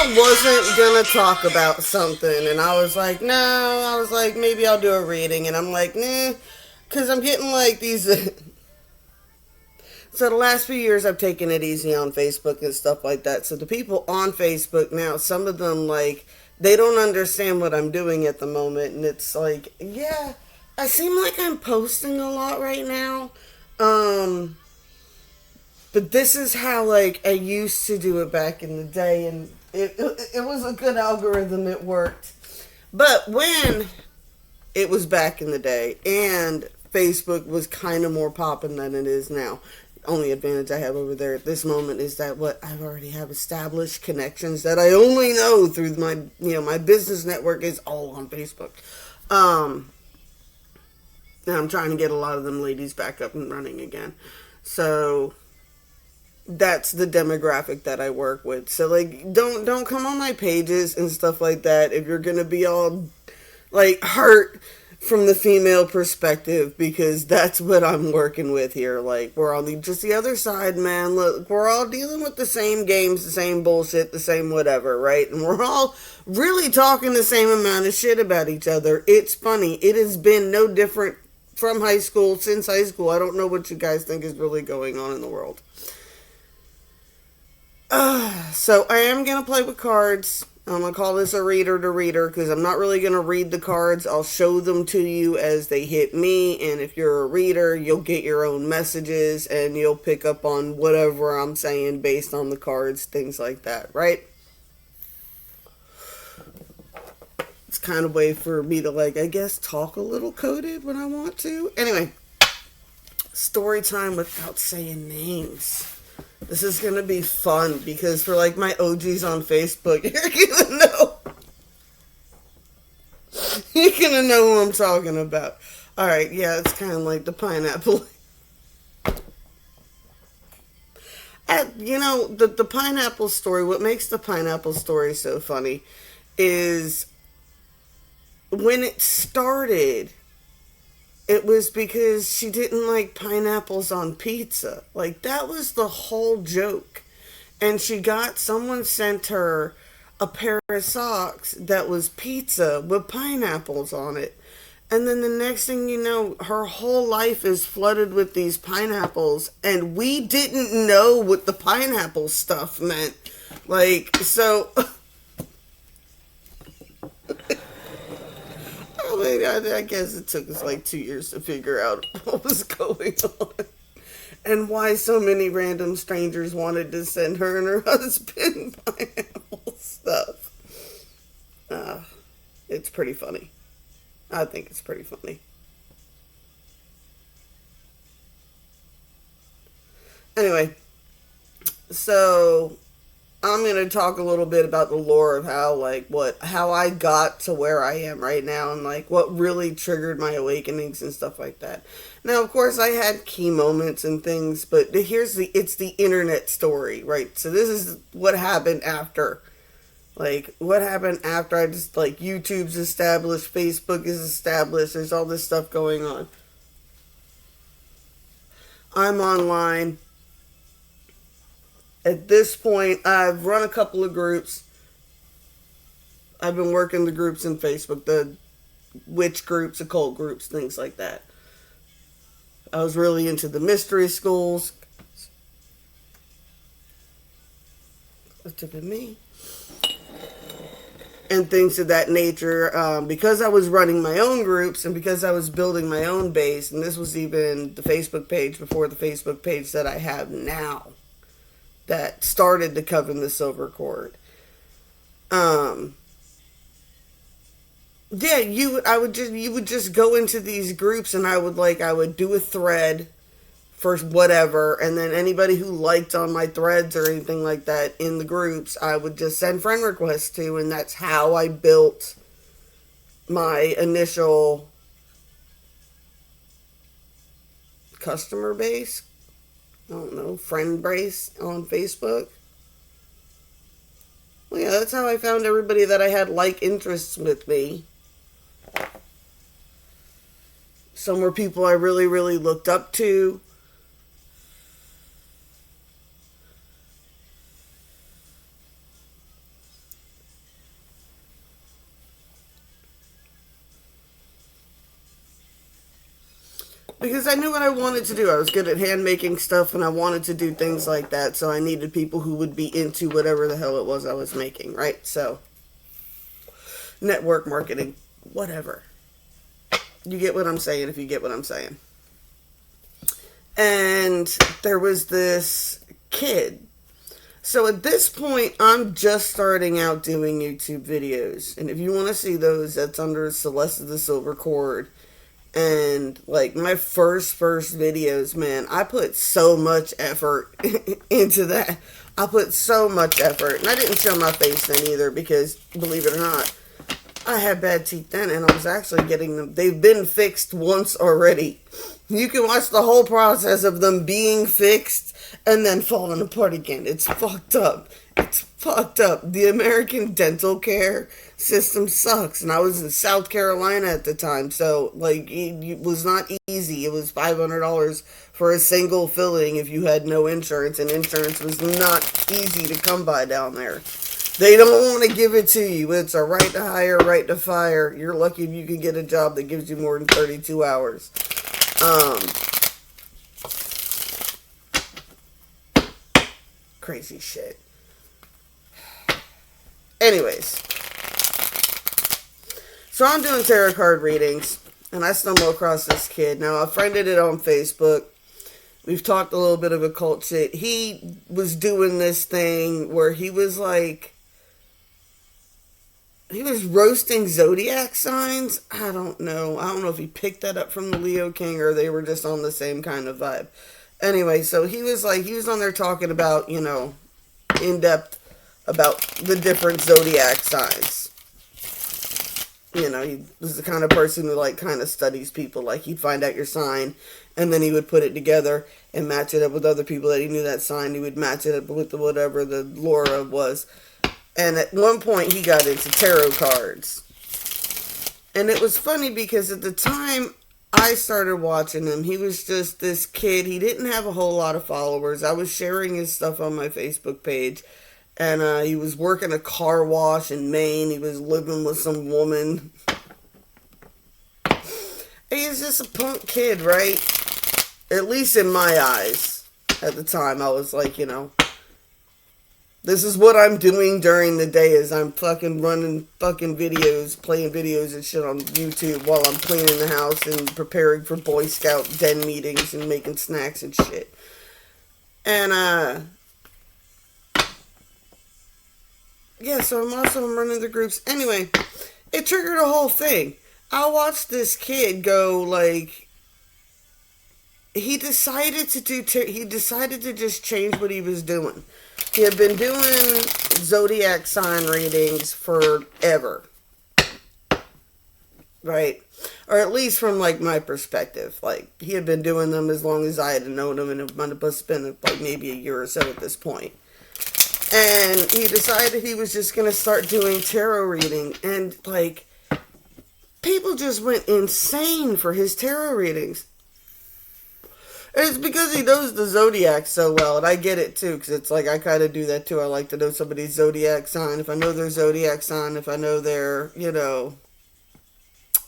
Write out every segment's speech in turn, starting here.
I wasn't gonna talk about something, and I was like, no, I was like, maybe I'll do a reading, and I'm like, nah, because I'm getting like these. So the last few years, I've taken it easy on Facebook and stuff like that. So the people on Facebook now, some of them like they don't understand what I'm doing at the moment, and it's like, yeah, I seem like I'm posting a lot right now. Um, but this is how like I used to do it back in the day, and it was a good algorithm. It worked. But when it was back in the day, and Facebook was kind of more popping than it is now. The only advantage I have over there at this moment is that what I've already have established connections that I only know through my my business network is all on Facebook. Um, and I'm trying to get a lot of them ladies back up and running again. So that's the demographic that I work with. So like don't come on my pages and stuff like that if you're gonna be all like hurt from the female perspective, because that's what I'm working with here. Like we're on just the other side, man. Look, we're all dealing with the same games, the same bullshit, the same whatever, right? And we're all really talking the same amount of shit about each other. It's funny. It has been no different from high school, since high school. I don't know what you guys think is really going on in the world. So I am gonna play with cards. I'm gonna call this a reader to reader because I'm not really gonna read the cards. I'll show them to you as they hit me, and if you're a reader, you'll get your own messages and you'll pick up on whatever I'm saying based on the cards, things like that, right? It's kind of a way for me to like, I guess, talk a little coded when I want to. Anyway, story time without saying names. This is gonna be fun because for like my OGs on Facebook, you're gonna know who I'm talking about. All right, yeah, it's kind of like the pineapple. The pineapple story. What makes the pineapple story so funny is when it started. It was because she didn't like pineapples on pizza. Like, that was the whole joke. And someone sent her a pair of socks that was pizza with pineapples on it. And then the next thing you know, her whole life is flooded with these pineapples. And we didn't know what the pineapple stuff meant. Like, so. I guess it took us like 2 years to figure out what was going on and why so many random strangers wanted to send her and her husband pineapple stuff. It's pretty funny. I think it's pretty funny. Anyway, so I'm going to talk a little bit about the lore of how I got to where I am right now, and like what really triggered my awakenings and stuff like that. Now, of course, I had key moments and things, but it's the internet story, right? So this is what happened after. Like, what happened after I just, like, YouTube's established, Facebook is established, there's all this stuff going on. I'm online. At this point, I've run a couple of groups. I've been working the groups in Facebook, the witch groups, occult groups, things like that. I was really into the mystery schools. It took me. And things of that nature. Because I was running my own groups and because I was building my own base, and this was even the Facebook page before the Facebook page that I have now, that started the Coven the Silver Cord. Yeah, you would just go into these groups, and I would do a thread for whatever, and then anybody who liked on my threads or anything like that in the groups, I would just send friend requests to, and that's how I built my initial customer base. I don't know, friend base on Facebook. Well, yeah, that's how I found everybody that I had like interests with me. Some were people I really, really looked up to. because I knew what I wanted to do. I was good at hand making stuff and I wanted to do things like that. So I needed people who would be into whatever the hell it was I was making, right? So, network marketing, whatever. You get what I'm saying if you get what I'm saying. And there was this kid. So at this point, I'm just starting out doing YouTube videos. And if you want to see those, that's under Celeste the Silver Cord. And like my first videos, man, I put so much effort into that. I put so much effort. And I didn't show my face then either because, believe it or not, I had bad teeth then and I was actually getting them. They've been fixed once already. You can watch the whole process of them being fixed and then falling apart again. It's fucked up. It's fucked up. The American dental care system sucks. And I was in South Carolina at the time. So, like, it was not easy. It was $500 for a single filling if you had no insurance. And insurance was not easy to come by down there. They don't want to give it to you. It's a right to hire, right to fire. You're lucky if you can get a job that gives you more than 32 hours. Crazy shit. Anyways. So I'm doing tarot card readings, and I stumble across this kid. Now, I friended it on Facebook. We've talked a little bit of occult shit. He was doing this thing where he was like, he was roasting zodiac signs. I don't know. I don't know if he picked that up from the Leo King or they were just on the same kind of vibe. Anyway, so he was on there talking about, you know, in depth about the different zodiac signs. You know, he was the kind of person who, like, kind of studies people. Like, he'd find out your sign, and then he would put it together and match it up with other people that he knew that sign. He would match it up with whatever the lore was. And at one point, he got into tarot cards. And it was funny because at the time I started watching him, he was just this kid. He didn't have a whole lot of followers. I was sharing his stuff on my Facebook page. And he was working a car wash in Maine. He was living with some woman. He's just a punk kid, right? At least in my eyes. At the time, I was like, you know, this is what I'm doing during the day is I'm fucking running fucking videos, playing videos and shit on YouTube while I'm cleaning the house and preparing for Boy Scout den meetings and making snacks and shit. And, yeah, so I'm running the groups. Anyway, it triggered a whole thing. I watched this kid go, like, he decided to just change what he was doing. He had been doing zodiac sign readings forever. Right? Or at least from, like, my perspective. Like, he had been doing them as long as I had known him, and it might have been, like, maybe a year or so at this point. And he decided he was just going to start doing tarot reading. And, like, people just went insane for his tarot readings. And it's because he knows the zodiac so well. And I get it, too. Because it's like, I kind of do that, too. I like to know somebody's zodiac sign. If I know their zodiac sign. If I know their, you know,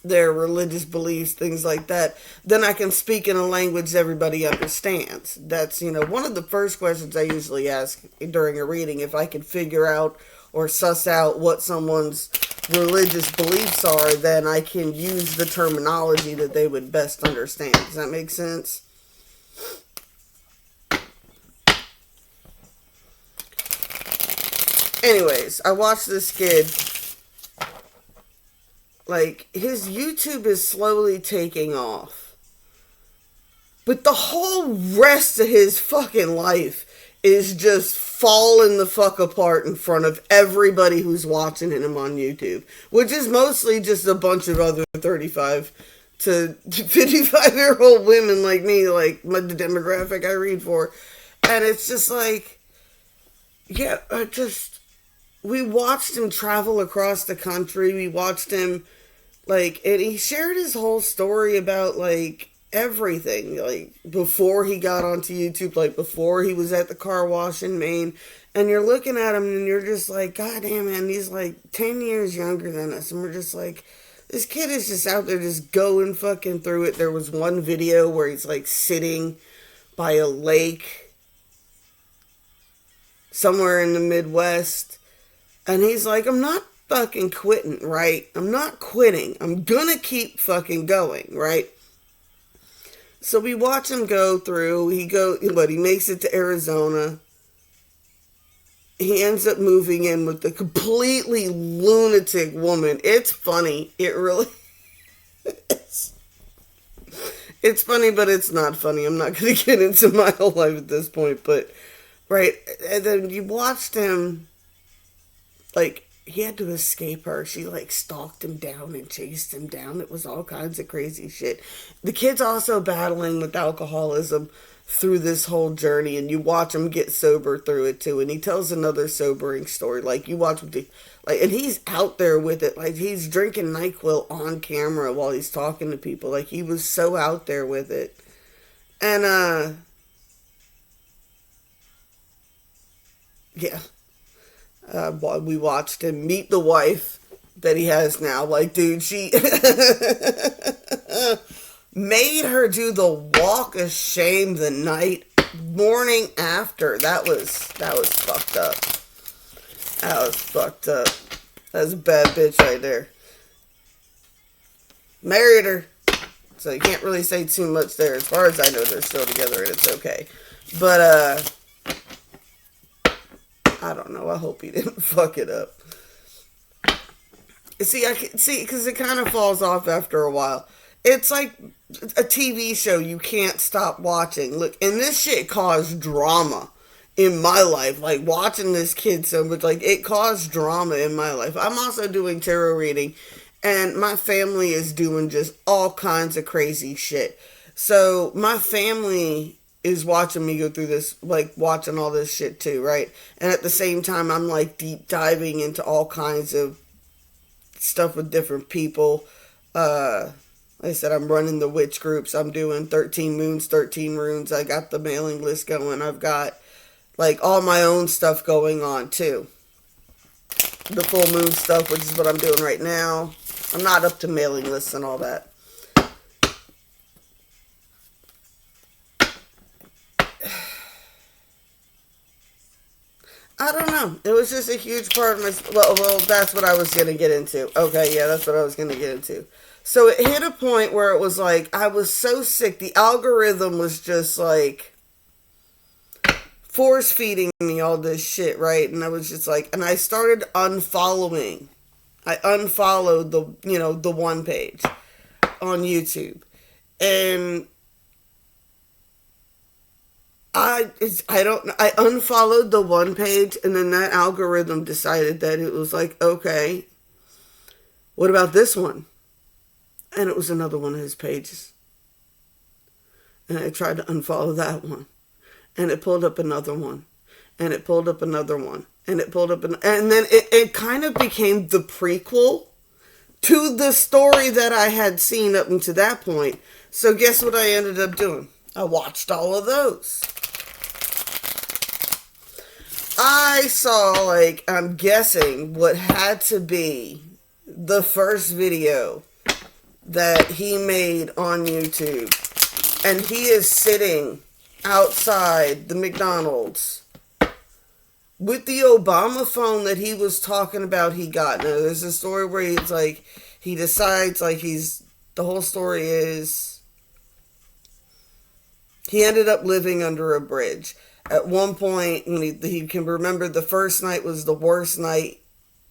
their religious beliefs, things like that, then I can speak in a language everybody understands. That's, you know, one of the first questions I usually ask during a reading, if I can figure out or suss out what someone's religious beliefs are, then I can use the terminology that they would best understand. Does that make sense? Anyways, I watched this kid. Like, his YouTube is slowly taking off. But the whole rest of his fucking life is just falling the fuck apart in front of everybody who's watching him on YouTube. Which is mostly just a bunch of other 35 to 55-year-old women like me, like the demographic I read for. And it's just like, yeah, we watched him travel across the country. We watched him, like, and he shared his whole story about, like, everything. Like, before he got onto YouTube, like, before he was at the car wash in Maine. And you're looking at him and you're just like, God damn, man, he's like 10 years younger than us. And we're just like, This kid is just out there just going fucking through it. There was one video where he's like sitting by a lake somewhere in the Midwest. And he's like, I'm not fucking quitting, right? I'm not quitting. I'm gonna keep fucking going, right? So we watch him go through. He makes it to Arizona. He ends up moving in with a completely lunatic woman. It's funny. It really is. It's funny, but it's not funny. I'm not going to get into my whole life at this point, but, right. And then you watched him, like, he had to escape her. She, like, stalked him down and chased him down. It was all kinds of crazy shit. The kid's also battling with alcoholism through this whole journey, and you watch him get sober through it too, and he tells another sobering story. Like, you watch him and he's out there with it. Like, he's drinking NyQuil on camera while he's talking to people. Like, he was so out there with it. And, yeah. We watched him meet the wife that he has now. Like, dude, she made her do the walk of shame the morning after. That was fucked up. That was fucked up. That's a bad bitch right there. Married her. So you can't really say too much there. As far as I know, they're still together and it's okay. But, I don't know. I hope he didn't fuck it up. See, because it kind of falls off after a while. It's like a TV show you can't stop watching. Look, and this shit caused drama in my life. Like, watching this kid so much, like, it caused drama in my life. I'm also doing tarot reading, and my family is doing just all kinds of crazy shit. So, my family is watching me go through this, like, watching all this shit too, right? And at the same time, I'm, like, deep diving into all kinds of stuff with different people. Like I said, I'm running the witch groups. I'm doing 13 moons, 13 runes. I got the mailing list going. I've got, like, all my own stuff going on, too. The full moon stuff, which is what I'm doing right now. I'm not up to mailing lists and all that. I don't know. It was just a huge part of my... Well, that's what I was going to get into. Okay, yeah, that's what I was going to get into. So it hit a point where it was like, I was so sick. The algorithm was just like force feeding me all this shit, right? And I was just like, and I started unfollowing. I unfollowed the one page on YouTube. And I unfollowed the one page, and then that algorithm decided that it was like, okay, what about this one? And it was another one of his pages. And I tried to unfollow that one. And it pulled up another one. And it pulled up another one. And it pulled up and then it kind of became the prequel to the story that I had seen up until that point. So guess what I ended up doing? I watched all of those. I saw, like, I'm guessing what had to be the first video that he made on YouTube. And he is sitting outside the McDonald's with the Obama phone that he was talking about he got. Now, there's a story where he's like, he decides, like, the whole story is, he ended up living under a bridge. At one point, when he can remember, the first night was the worst night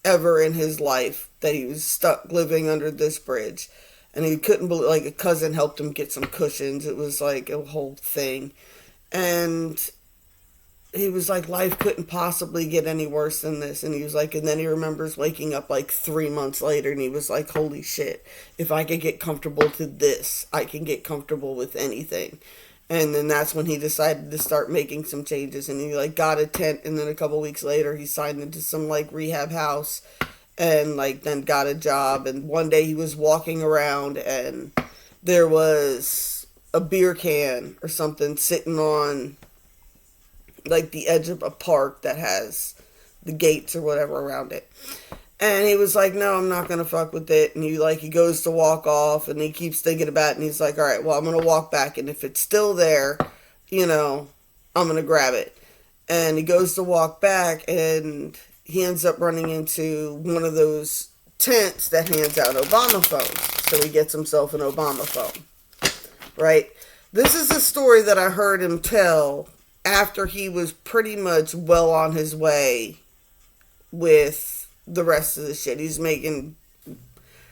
ever in his life, that he was stuck living under this bridge. And he couldn't believe, like, a cousin helped him get some cushions. It was like a whole thing. And he was like, life couldn't possibly get any worse than this. And he was like, and then he remembers waking up like 3 months later, and he was like, holy shit, if I could get comfortable to this, I can get comfortable with anything. And then that's when he decided to start making some changes, and he, like, got a tent, and then a couple weeks later he signed into some, like, rehab house, and, like, then got a job. And one day he was walking around, and there was a beer can or something sitting on, like, the edge of a park that has the gates or whatever around it. And he was like, no, I'm not going to fuck with it. And he goes to walk off and he keeps thinking about it. And he's like, all right, well, I'm going to walk back. And if it's still there, you know, I'm going to grab it. And he goes to walk back and he ends up running into one of those tents that hands out Obama phones. So he gets himself an Obama phone, right? This is a story that I heard him tell after he was pretty much well on his way with the rest of the shit. He's making,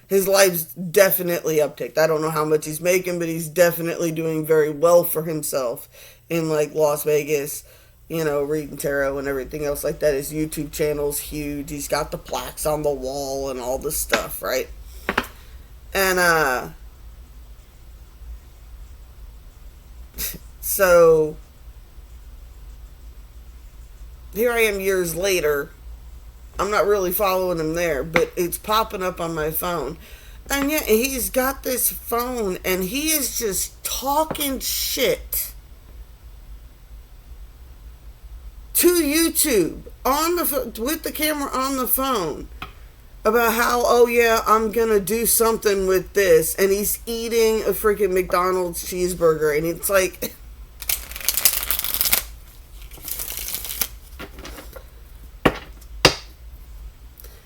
his life's definitely upticked. I don't know how much he's making, but he's definitely doing very well for himself in like Las Vegas, you know, reading tarot and everything else like that. His YouTube channel's huge. He's got the plaques on the wall and all this stuff, right? And so here I am years later. I'm not really following him there, but it's popping up on my phone. And yet he's got this phone and he is just talking shit to YouTube on the with the camera on the phone about how, oh yeah, I'm gonna do something with this, and he's eating a freaking McDonald's cheeseburger, and it's like,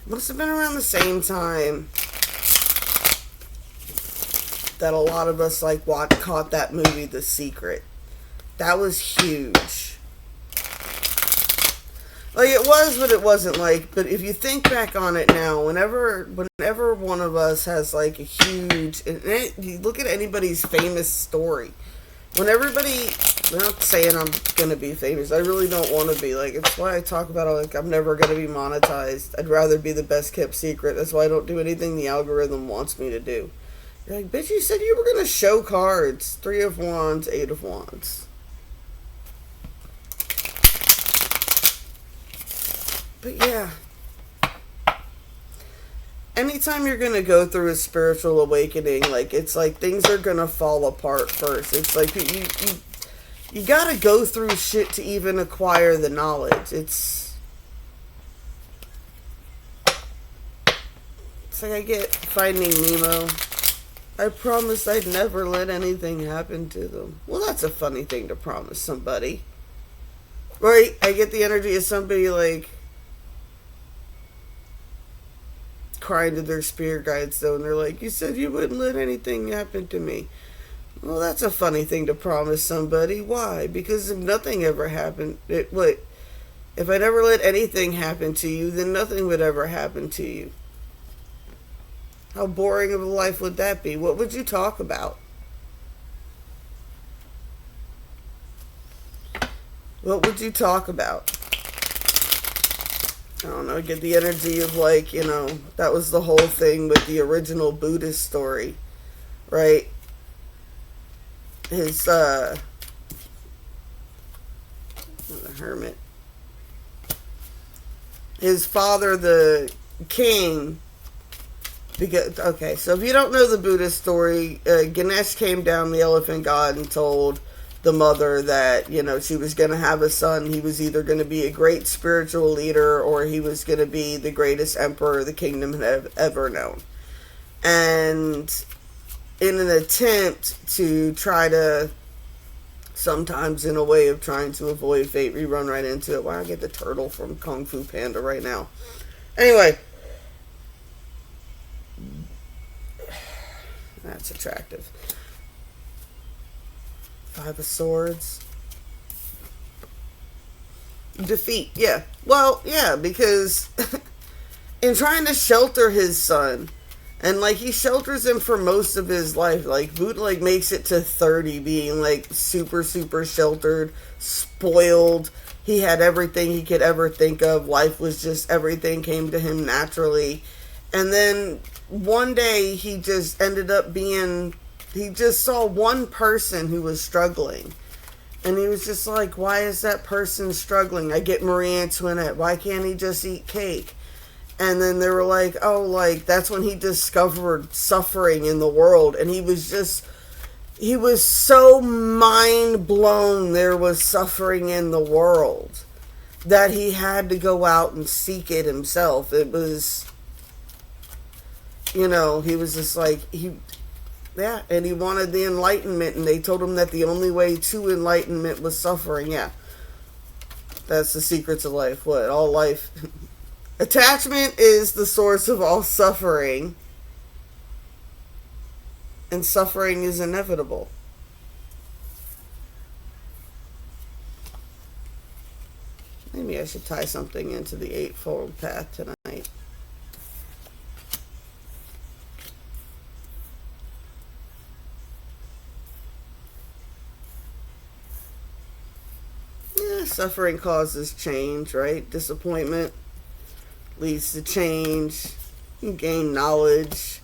must have been around the same time that a lot of us like caught that movie The Secret. That was huge. Like it was, but it wasn't. Like, but if you think back on it now, whenever one of us has like a huge, you look at anybody's famous story, when everybody, I'm not saying I'm gonna be famous. I really don't want to be. Like, it's why I talk about it. Like, I'm never gonna be monetized. I'd rather be the best kept secret. That's why I don't do anything the algorithm wants me to do. You're like, bitch, you said you were gonna show cards. 3 of Wands, 8 of Wands. But yeah, anytime you're gonna go through a spiritual awakening, like it's like things are gonna fall apart first. It's like you gotta go through shit to even acquire the knowledge. It's like I get Finding Nemo. I promised I'd never let anything happen to them. Well, that's a funny thing to promise somebody, right? I get the energy of somebody like crying to their spirit guides though, and they're like, you said you wouldn't let anything happen to me. Well, that's a funny thing to promise somebody. Why? Because if nothing ever happened, if I never let anything happen to you, then nothing would ever happen to you. How boring of a life would that be? What would you talk about? What would you talk about? I don't know, get the energy of like, you know, that was the whole thing with the original Buddhist story, right? His, the hermit. His father, the king, because, okay, so if you don't know the Buddhist story, Ganesh came down, the elephant god, and told the mother that, you know, she was going to have a son. He was either going to be a great spiritual leader or he was going to be the greatest emperor the kingdom had ever known. And in an attempt to try to, sometimes in a way of trying to avoid fate, we run right into it. Why don't I get the turtle from Kung Fu Panda right now? Anyway, that's attractive. 5 of Swords. Defeat, yeah. Well, yeah, because in trying to shelter his son, and like he shelters him for most of his life, like Buddha like makes it to 30 being like super sheltered, spoiled. He had everything he could ever think of. Life was just, everything came to him naturally. And then one day he just ended up being, he just saw one person who was struggling. And he was just like, why is that person struggling? I get Marie Antoinette. Why can't he just eat cake? And then they were like, oh, like, that's when he discovered suffering in the world. And he was so mind blown there was suffering in the world that he had to go out and seek it himself. It was He was just like, yeah, and he wanted the enlightenment, and they told him that the only way to enlightenment was suffering. Yeah, that's the secrets of life. What? All life. Attachment is the source of all suffering, and suffering is inevitable. Maybe I should tie something into the Eightfold Path tonight. Yeah, suffering causes change, right? Disappointment leads to change. You gain knowledge.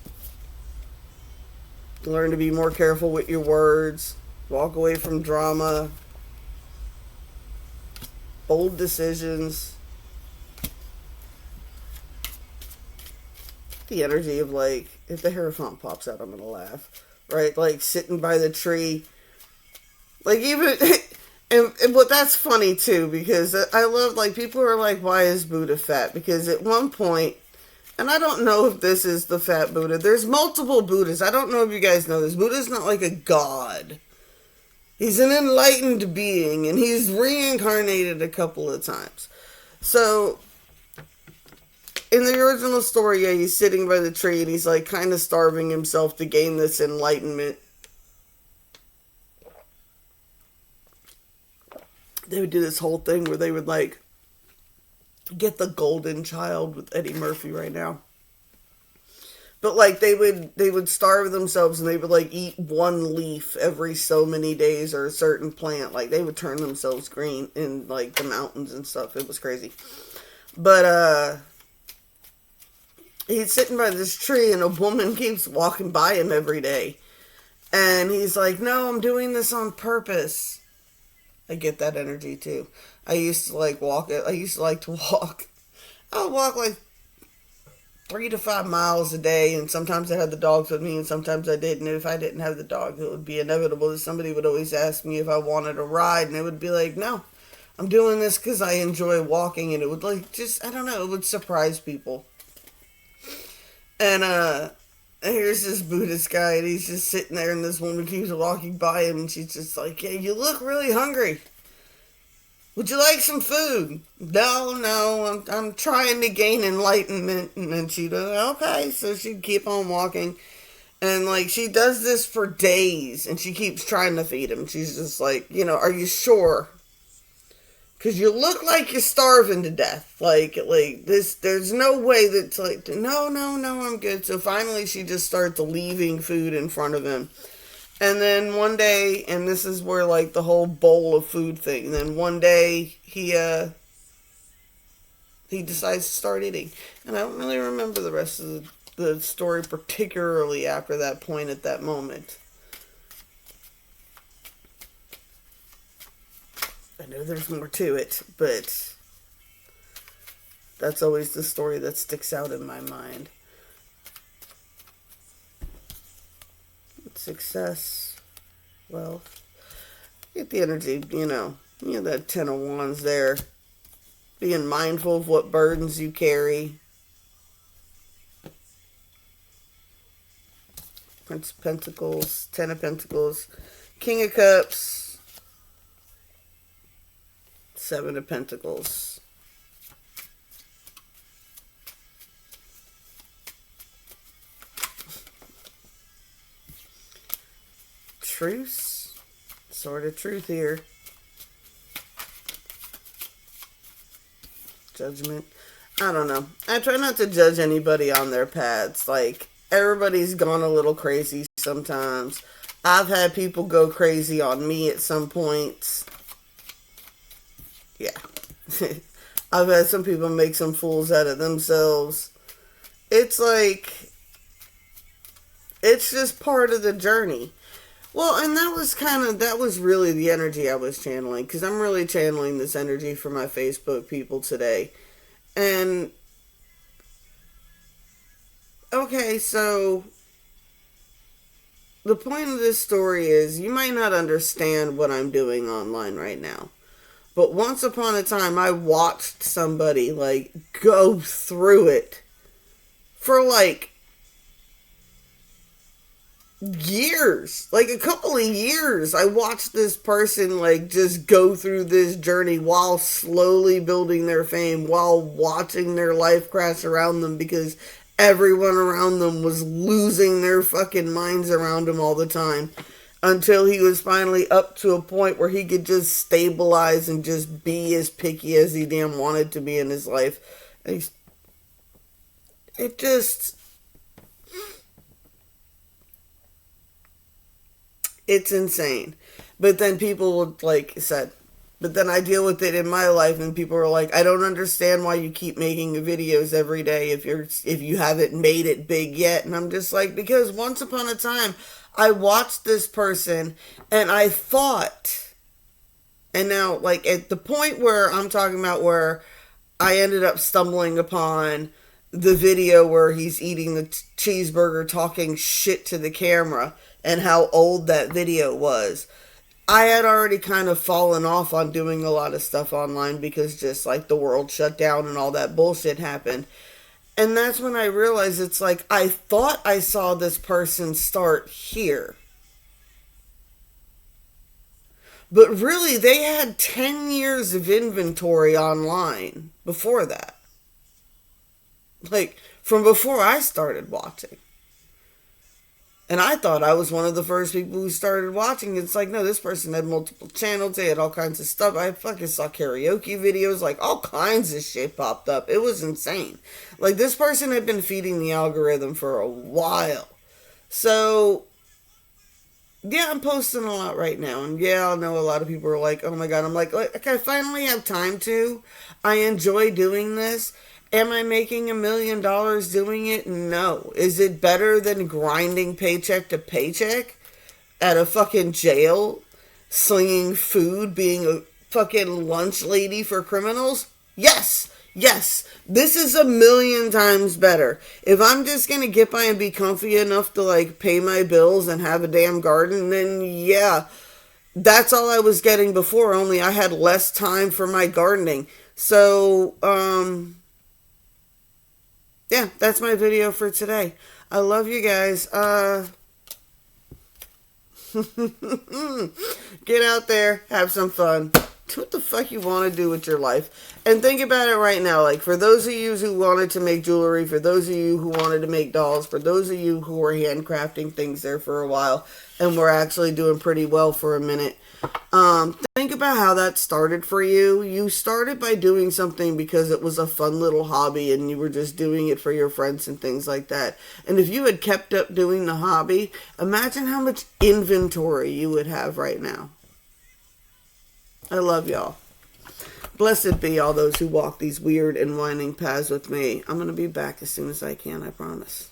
Learn to be more careful with your words. Walk away from drama. Bold decisions. The energy of, like, if the Hierophant pops out, I'm gonna laugh. Right? Like sitting by the tree. Like, even. But that's funny too, because I love, like, people are like, why is Buddha fat? Because at one point, and I don't know if this is the fat Buddha, there's multiple Buddhas. I don't know if you guys know this. Buddha's not like a god. He's an enlightened being, and he's reincarnated a couple of times. So, in the original story, yeah, he's sitting by the tree, and he's, like, kind of starving himself to gain this enlightenment. They would do this whole thing where they would, like, get the golden child with Eddie Murphy right now. But, like, they would starve themselves, and they would, like, eat one leaf every so many days, or a certain plant. Like, they would turn themselves green in, like, the mountains and stuff. It was crazy. But he's sitting by this tree, and a woman keeps walking by him every day, and he's like, no, I'm doing this on purpose. I get that energy too. I used to like walk. I used to like to walk. I would walk like 3 to 5 miles a day, and sometimes I had the dogs with me, and sometimes I didn't. And if I didn't have the dog, it would be inevitable that somebody would always ask me if I wanted a ride, and it would be like, no, I'm doing this because I enjoy walking, and it would, like, just, I don't know, it would surprise people. And here's this Buddhist guy, and he's just sitting there, and this woman keeps walking by him, and she's just like, yeah, you look really hungry. Would you like some food? No, I'm trying to gain enlightenment. And then she'd okay, so she'd keep on walking. And, like, she does this for days, and she keeps trying to feed him. She's just like, are you sure? Because you look like you're starving to death. Like this, there's no way that's like, no, I'm good. So finally she just starts leaving food in front of him. And then one day, and this is where, like, the whole bowl of food thing, then one day he decides to start eating. And I don't really remember the rest of the story particularly after that point at that moment. I know there's more to it, but that's always the story that sticks out in my mind. Success, wealth, get the energy, that 10 of Wands there. Being mindful of what burdens you carry. Prince of Pentacles, 10 of Pentacles, King of Cups, 7 of Pentacles. Truce, sort of truth here. Judgment. I don't know. I try not to judge anybody on their paths. Like, everybody's gone a little crazy sometimes. I've had people go crazy on me at some points. Yeah. I've had some people make some fools out of themselves. It's like, it's just part of the journey. Well, and that was really the energy I was channeling, because I'm really channeling this energy for my Facebook people today. And, okay, so the point of this story is, you might not understand what I'm doing online right now. But once upon a time, I watched somebody, like, go through it for, like, years, like a couple of years, I watched this person like just go through this journey while slowly building their fame, while watching their life crash around them because everyone around them was losing their fucking minds around him all the time, until he was finally up to a point where he could just stabilize and just be as picky as he damn wanted to be in his life. It just, it's insane. But then people would, like I said, but then I deal with it in my life, and people are like, I don't understand why you keep making videos every day if you haven't made it big yet. And I'm just like, because once upon a time I watched this person and I thought, and now like at the point where I'm talking about where I ended up stumbling upon the video where he's eating the cheeseburger talking shit to the camera and how old that video was. I had already kind of fallen off on doing a lot of stuff online because just like the world shut down and all that bullshit happened. And that's when I realized it's like I thought I saw this person start here. But really, they had 10 years of inventory online before that. Like, from before I started watching. And I thought I was one of the first people who started watching. It's like, no, this person had multiple channels. They had all kinds of stuff. I fucking saw karaoke videos. Like, all kinds of shit popped up. It was insane. Like, this person had been feeding the algorithm for a while. So, yeah, I'm posting a lot right now. And yeah, I know a lot of people are like, oh my God. I'm like, I finally have time to. I enjoy doing this. Am I making $1 million doing it? No. Is it better than grinding paycheck to paycheck at a fucking jail, slinging food, being a fucking lunch lady for criminals? Yes. Yes. This is 1,000,000 times better. If I'm just gonna get by and be comfy enough to like pay my bills and have a damn garden, then yeah, that's all I was getting before, only I had less time for my gardening. So, yeah, that's my video for today. I love you guys. Get out there, have some fun. Do what the fuck you want to do with your life. And think about it right now. Like, for those of you who wanted to make jewelry, for those of you who wanted to make dolls, for those of you who were handcrafting things there for a while and were actually doing pretty well for a minute, think about how that started for you. You started by doing something because it was a fun little hobby and you were just doing it for your friends and things like that. And if you had kept up doing the hobby, imagine how much inventory you would have right now. I love y'all. Blessed be all those who walk these weird and winding paths with me. I'm going to be back as soon as I can, I promise.